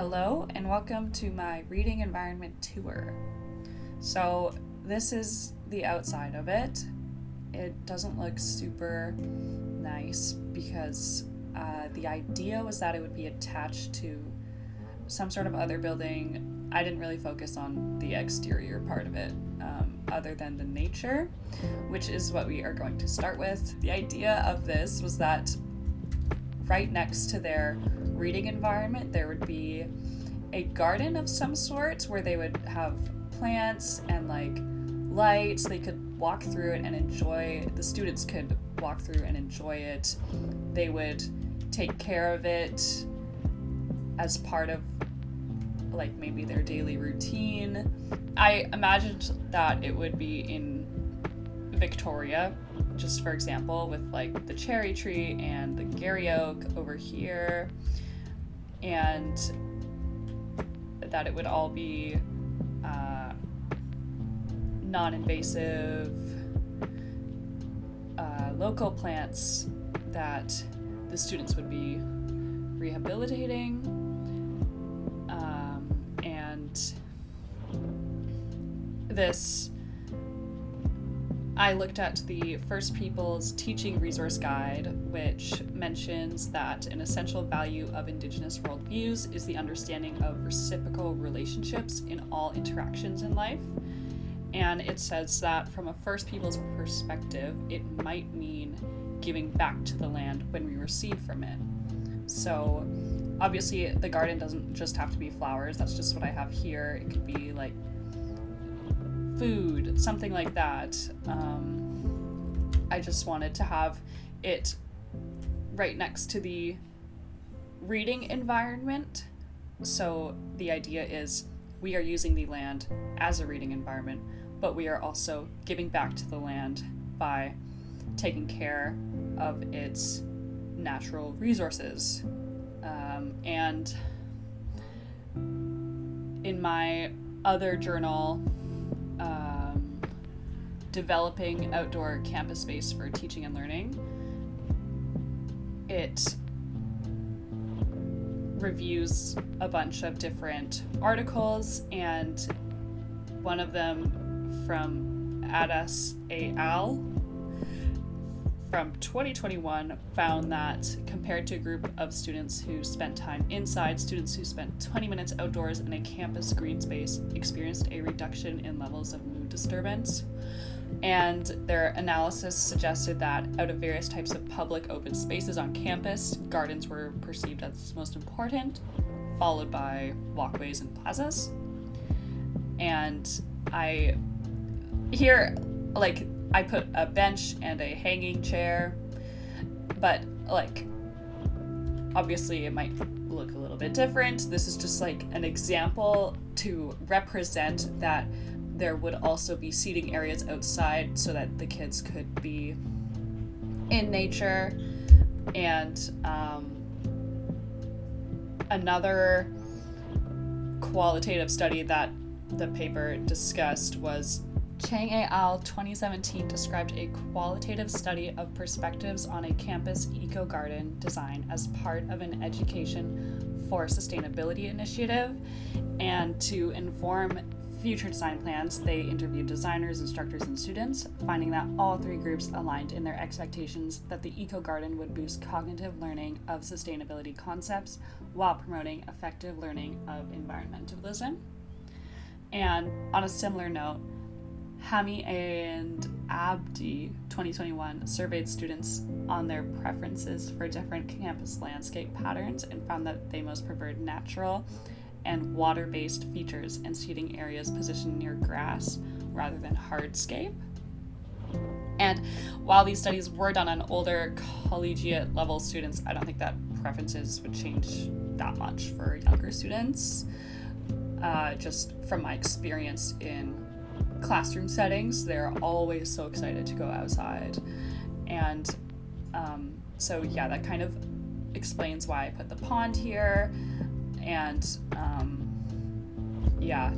Hello and welcome to my reading environment tour. So this is the outside of it. It doesn't look super nice because the idea was that it would be attached to some sort of other building. I didn't really focus on the exterior part of it other than the nature, which is what we are going to start with. The idea of this was that right next to their reading environment there would be a garden of some sort where they would have plants and lights. They could walk through it and enjoy, the students could walk through and enjoy it. They would take care of it as part of maybe their daily routine. I imagined that it would be in Victoria, just for example, with the cherry tree and the Gary oak over here, and that it would all be non-invasive local plants that the students would be rehabilitating, and this I looked at the First Peoples Teaching Resource Guide, which mentions that an essential value of Indigenous worldviews is the understanding of reciprocal relationships in all interactions in life. And it says that from a First Peoples perspective, it might mean giving back to the land when we receive from it. So obviously the garden doesn't just have to be flowers. That's just what I have here. It could be food, something like that. I just wanted to have it right next to the reading environment. So the idea is we are using the land as a reading environment, but we are also giving back to the land by taking care of its natural resources. And in my other journal, developing outdoor campus space for teaching and learning, it reviews a bunch of different articles, and one of them from Addas et al. From 2021 found that compared to a group of students who spent time inside, students who spent 20 minutes outdoors in a campus green space experienced a reduction in levels of mood disturbance. And their analysis suggested that out of various types of public open spaces on campus, gardens were perceived as most important, followed by walkways and plazas. And I put a bench and a hanging chair, but obviously it might look a little bit different. This is just an example to represent that there would also be seating areas outside so that the kids could be in nature. And another qualitative study that the paper discussed was Cheang et al. 2017 described a qualitative study of perspectives on a campus eco-garden design as part of an education for sustainability initiative. And to inform future design plans, they interviewed designers, instructors, and students, finding that all three groups aligned in their expectations that the eco-garden would boost cognitive learning of sustainability concepts while promoting effective learning of environmentalism. And on a similar note, Hami and Abdi 2021 surveyed students on their preferences for different campus landscape patterns and found that they most preferred natural and water-based features and seating areas positioned near grass rather than hardscape. And while these studies were done on older collegiate level students, I don't think that preferences would change that much for younger students. Just from my experience in classroom settings, they're always so excited to go outside. And so yeah, that kind of explains why I put the pond here. And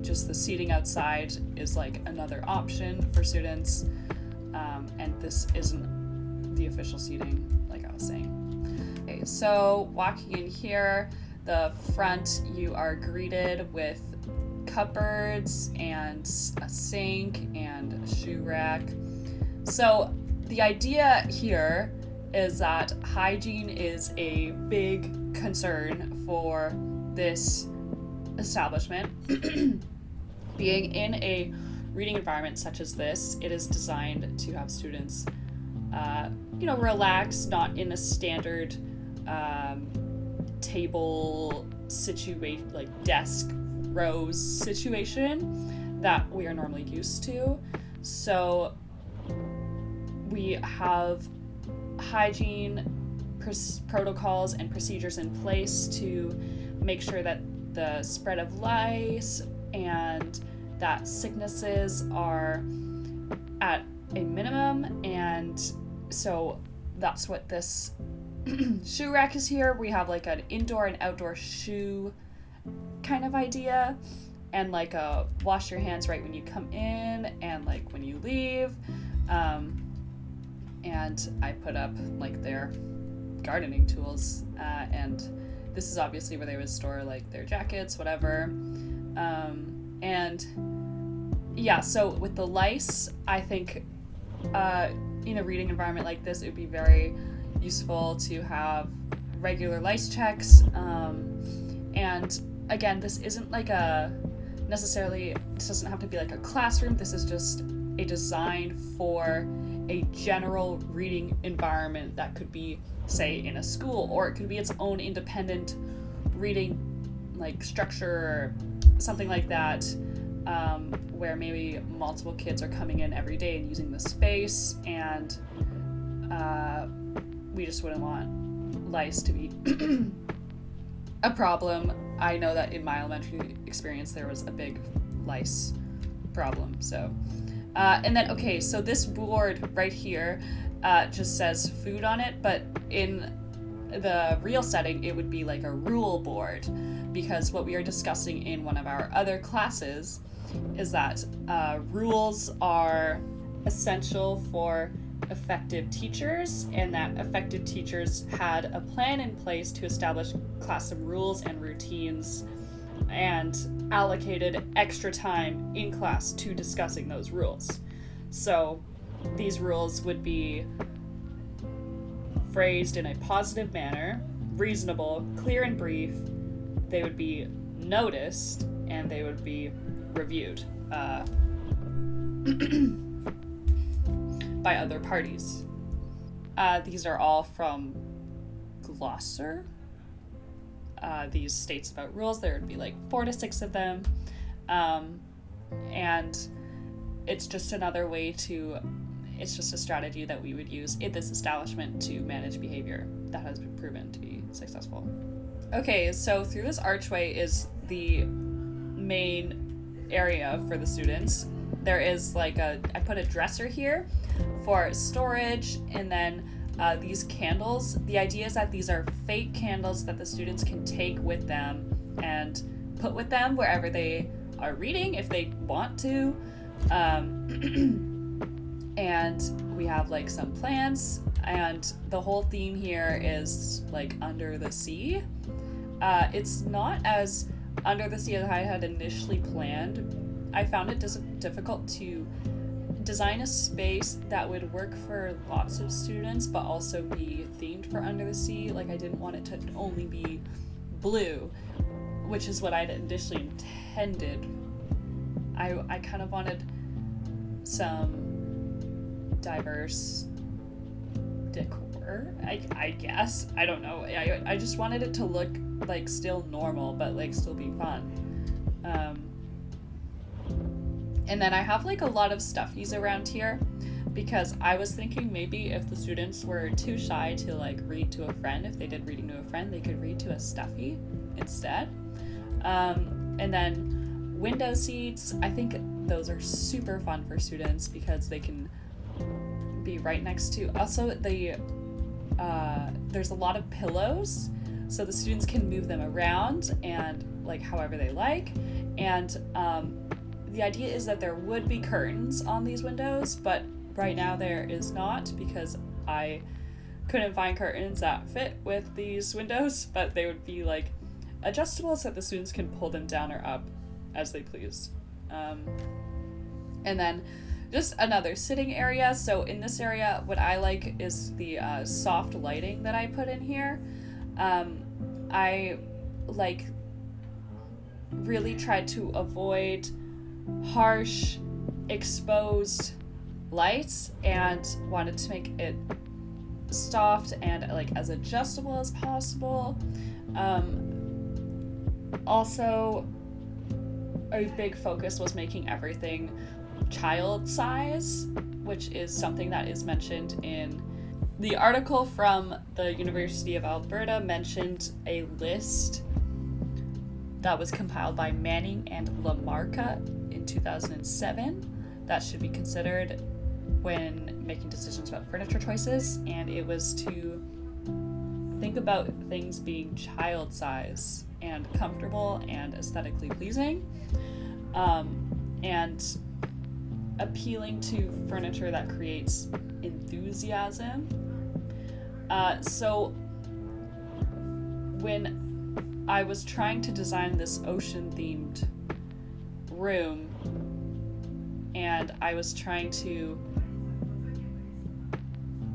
just the seating outside is another option for students. And this isn't the official seating, like I was saying. Okay, so walking in here, The front, you are greeted with cupboards and a sink and a shoe rack. So the idea here is that hygiene is a big concern for this establishment. Being in a reading environment such as this, it is designed to have students, relax, not in a standard table situation, like desk rows situation that we are normally used to. So we have hygiene protocols and procedures in place to make sure that the spread of lice and that sicknesses are at a minimum. And so that's what this shoe rack is here. We have like an indoor and outdoor shoe kind of idea, and like a wash your hands right when you come in and like when you leave. And I put up like their gardening tools, and this is obviously where they would store like their jackets, whatever. And yeah, so with the lice, I think in a reading environment like this, it would be very useful to have regular lice checks. And again, this isn't like this doesn't have to be like a classroom. This is just a design for a general reading environment that could be, say, in a school, or it could be its own independent reading like structure or something like that, where maybe multiple kids are coming in every day and using the space, and we just wouldn't want lice to be a problem. I know that in my elementary experience there was a big lice problem. So and then, okay, so this board right here just says food on it, but in the real setting it would be like a rule board, because what we are discussing in one of our other classes is that rules are essential for effective teachers, and that effective teachers had a plan in place to establish classroom rules and routines and allocated extra time in class to discussing those rules. So these rules would be phrased in a positive manner, reasonable, clear and brief. They would be noticed, and they would be reviewed by other parties. These are all from Glosser. These states about rules, there would be like 4 to 6 of them. And it's just another way it's just a strategy that we would use in this establishment to manage behavior that has been proven to be successful. Okay, so through this archway is the main area for the students. There is like I put a dresser here for storage, and then these candles, the idea is that these are fake candles that the students can take with them and put with them wherever they are reading if they want to. And we have like some plants, and the whole theme here is like under the sea. It's not as under the sea as I had initially planned. I found it difficult to design a space that would work for lots of students but also be themed for under the sea. Like, I didn't want it to only be blue, which is what I'd initially intended. I kind of wanted some diverse decor, I guess. I don't know. I just wanted it to look like still normal but like still be fun. And then I have like a lot of stuffies around here, because I was thinking maybe if the students were too shy to like read to a friend, if they did reading to a friend, they could read to a stuffy instead. And then window seats, I think those are super fun for students because they can be right next to, also there's a lot of pillows, so the students can move them around and like however they like. And the idea is that there would be curtains on these windows, but right now there is not, because I couldn't find curtains that fit with these windows, but they would be like adjustable so that the students can pull them down or up as they please. And then just another sitting area. So in this area, what I like is the soft lighting that I put in here. I like really tried to avoid harsh, exposed lights and wanted to make it soft and like as adjustable as possible. Also, a big focus was making everything child size, which is something that is mentioned in the article from the University of Alberta. Mentioned a list that was compiled by Manning and Lamarca in 2007 that should be considered when making decisions about furniture choices, and it was to think about things being child size and comfortable and aesthetically pleasing, and appealing to furniture that creates enthusiasm. So when I was trying to design this ocean-themed room, and I was trying to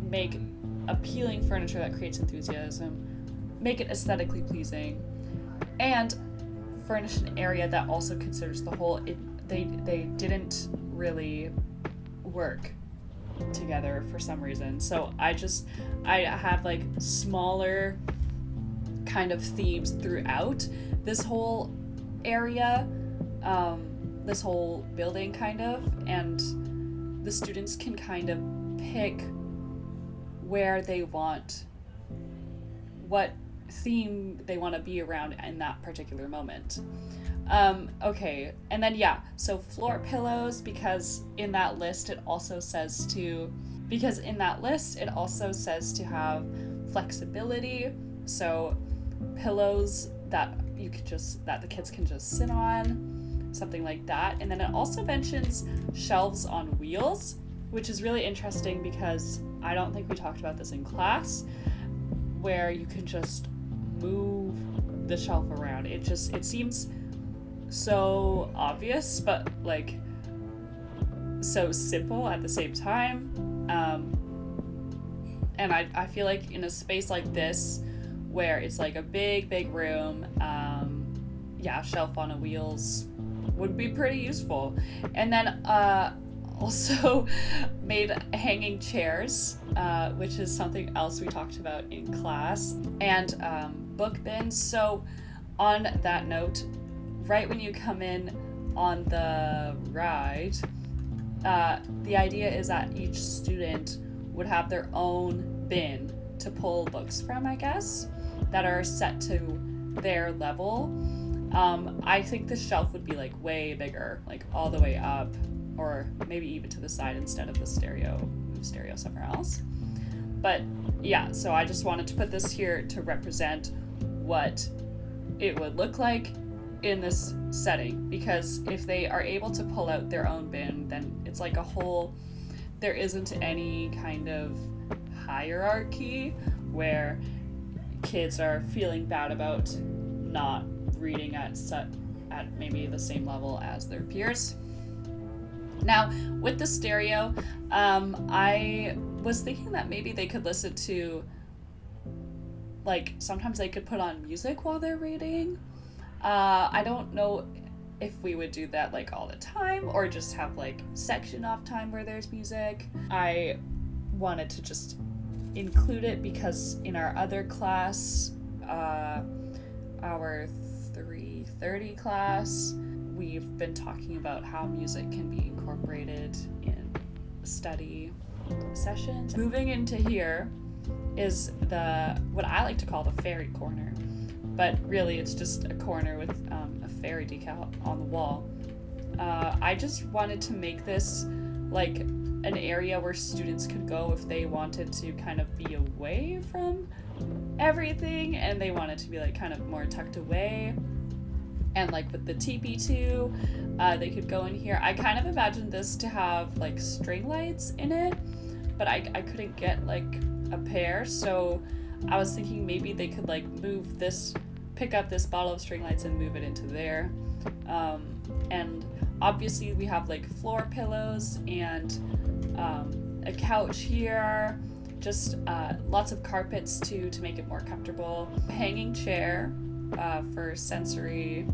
make appealing furniture that creates enthusiasm, make it aesthetically pleasing, and furnish an area that also considers the whole, they didn't really work together for some reason. So I had like smaller kind of themes throughout this whole area, this whole building kind of, and the students can kind of pick where they want, what theme they want to be around in that particular moment. Okay, and then so floor pillows, because in that list it also says to have flexibility, so pillows that the kids can just sit on, something like that. And then it also mentions shelves on wheels, which is really interesting because I don't think we talked about this in class, where you can just move the shelf around. It seems so obvious, but like so simple at the same time. And I feel like in a space like this, where it's like a big room, shelf on a wheels would be pretty useful. And then also made hanging chairs, which is something else we talked about in class, and book bins. So on that note, right when you come in on the ride, the idea is that each student would have their own bin to pull books from, I guess, that are set to their level. I think the shelf would be like way bigger, like all the way up, or maybe even to the side instead of the move stereo somewhere else. But yeah, so I just wanted to put this here to represent what it would look like in this setting, because if they are able to pull out their own bin, then it's like there isn't any kind of hierarchy where kids are feeling bad about not reading at maybe the same level as their peers. Now, with the stereo, I was thinking that maybe they could listen to, like, sometimes they could put on music while they're reading. I don't know if we would do that like all the time, or just have like section off time where there's music. I wanted to just include it because in our other class, our 3:30 class, we've been talking about how music can be incorporated in study sessions. Moving into here is what I like to call the fairy corner, but really it's just a corner with a fairy decal on the wall. I just wanted to make this like an area where students could go if they wanted to kind of be away from everything and they wanted to be like kind of more tucked away. And like with the TP2, they could go in here. I kind of imagined this to have like string lights in it, but I couldn't get like a pair, so I was thinking maybe they could like move this pick up this bottle of string lights and move it into there. And obviously we have like floor pillows and a couch here, just lots of carpets too to make it more comfortable. A hanging chair for sensory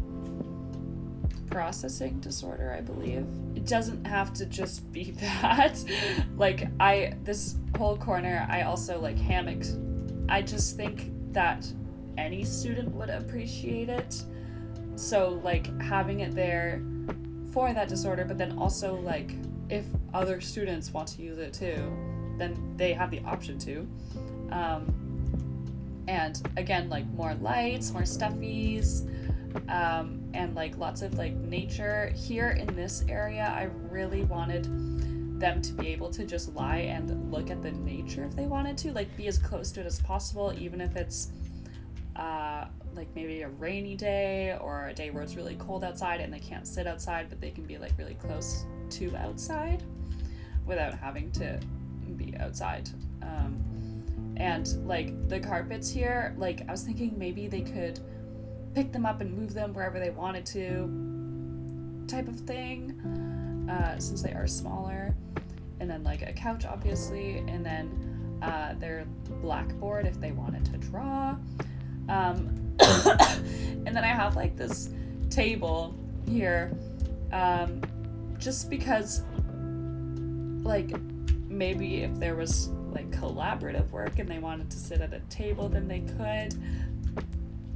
processing disorder, I believe. It doesn't have to just be that. Like this whole corner, I also like hammocks. I just think that any student would appreciate it. So like having it there for that disorder, but then also like if other students want to use it too, then they have the option to. And again, like more lights, more stuffies, and like lots of like nature. Here in this area, I really wanted them to be able to just lie and look at the nature if they wanted to, like be as close to it as possible, even if it's like maybe a rainy day or a day where it's really cold outside and they can't sit outside, but they can be like really close to outside without having to be outside. And like the carpets here, like I was thinking maybe they could pick them up and move them wherever they wanted to, type of thing, since they are smaller. And then like a couch obviously, and then their blackboard if they wanted to draw. And then I have like this table here, just because like maybe if there was like collaborative work and they wanted to sit at a table, then they could.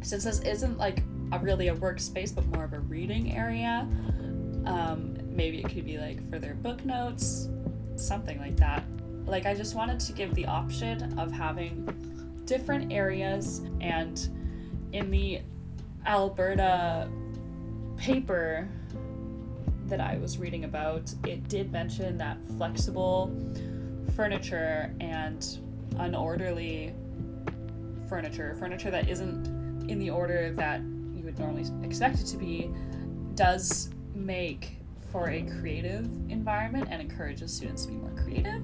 Since this isn't like really a workspace but more of a reading area, maybe it could be like for their book notes, something like that. Like I just wanted to give the option of having different areas. And in the Alberta paper that I was reading about, it did mention that flexible furniture and unorderly furniture that isn't in the order that you would normally expect it to be, does make for a creative environment and encourages students to be more creative.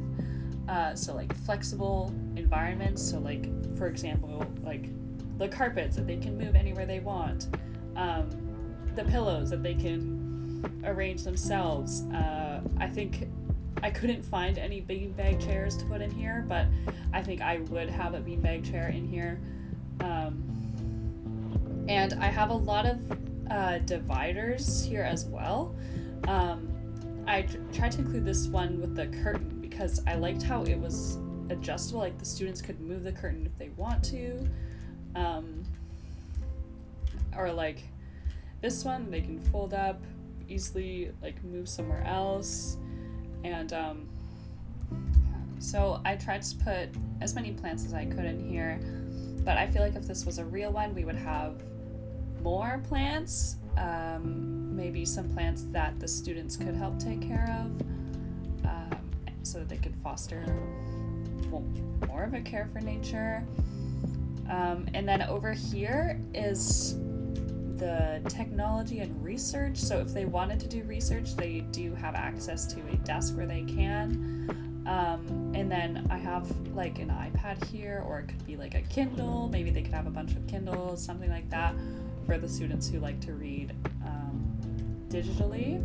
So like flexible environments, so like for example like the carpets that they can move anywhere they want, the pillows that they can arrange themselves. I think I couldn't find any beanbag chairs to put in here, but I think I would have a beanbag chair in here. And I have a lot of dividers here as well. I tried to include this one with the curtain because I liked how it was adjustable, like the students could move the curtain if they want to. Or like this one, they can fold up easily, like move somewhere else. And so I tried to put as many plants as I could in here, but I feel like if this was a real one, we would have more plants, maybe some plants that the students could help take care of, so that they could foster more of a care for nature. And then over here is the technology and research. So if they wanted to do research, they do have access to a desk where they can. And then I have like an iPad here, or it could be like a Kindle. Maybe they could have a bunch of Kindles, something like that, for the students who like to read digitally.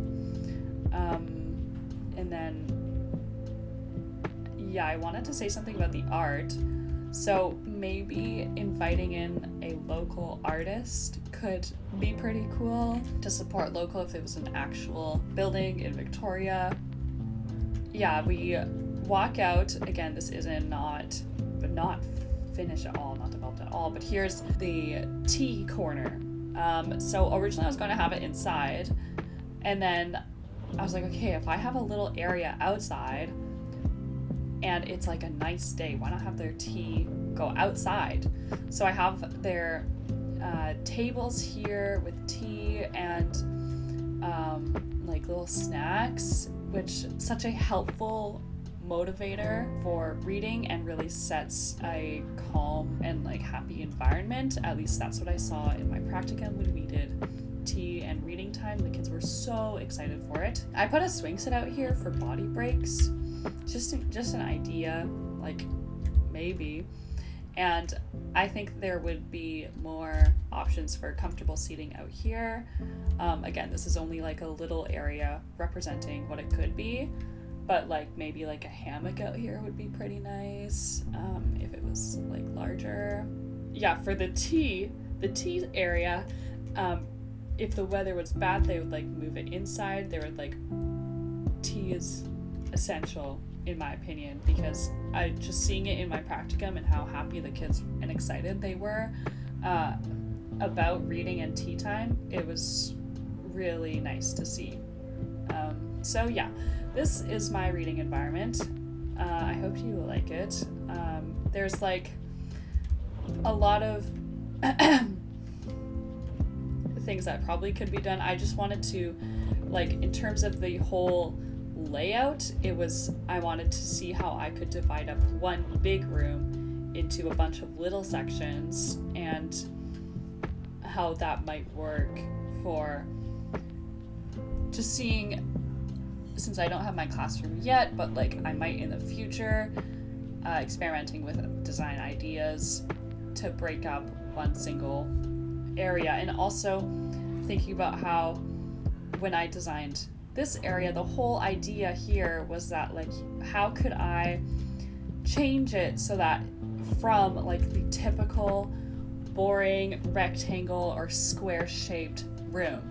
And then, yeah, I wanted to say something about the art. So maybe inviting in a local artist could be pretty cool to support local if it was an actual building in Victoria. Yeah, we walk out. Again, this is not finished at all, not developed at all, but here's the tea corner. So originally I was going to have it inside, and then I was like, okay, if I have a little area outside and it's like a nice day, why not have their tea go outside? So I have their tables here with tea and like little snacks, which such a helpful motivator for reading and really sets a calm and like happy environment. At least that's what I saw in my practicum when we did tea and reading time. The kids were so excited for it. I put a swing set out here for body breaks, just an idea, like maybe. And I think there would be more options for comfortable seating out here. Again, this is only like a little area representing what it could be, but like maybe like a hammock out here would be pretty nice if it was like larger. Yeah, for the tea area, if the weather was bad, they would like move it inside. They would like, tea is essential in my opinion, because I just seeing it in my practicum and how happy the kids and excited they were about reading and tea time, it was really nice to see. So yeah, this is my reading environment. I hope you like it. There's like a lot of things that probably could be done. I just wanted to, like, in terms of the whole layout, I wanted to see how I could divide up one big room into a bunch of little sections and how that might work for just seeing, since I don't have my classroom yet, but like I might in the future, experimenting with design ideas to break up one single area. And also thinking about how when I designed this area, the whole idea here was that, like, how could I change it so that from like the typical boring rectangle or square shaped room.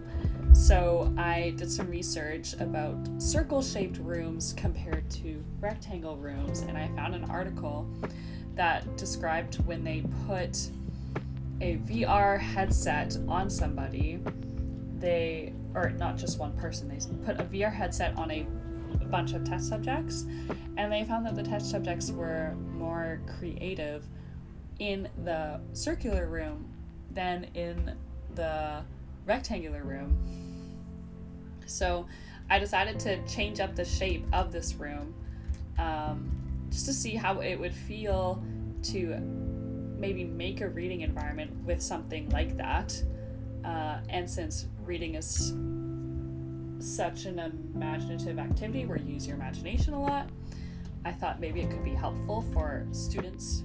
So I did some research about circle shaped rooms compared to rectangle rooms, and I found an article that described when they put a VR headset on somebody, or not just one person, they put a VR headset on a bunch of test subjects, and they found that the test subjects were more creative in the circular room than in the rectangular room. So I decided to change up the shape of this room just to see how it would feel to maybe make a reading environment with something like that. And since reading is such an imaginative activity where you use your imagination a lot, I thought maybe it could be helpful for students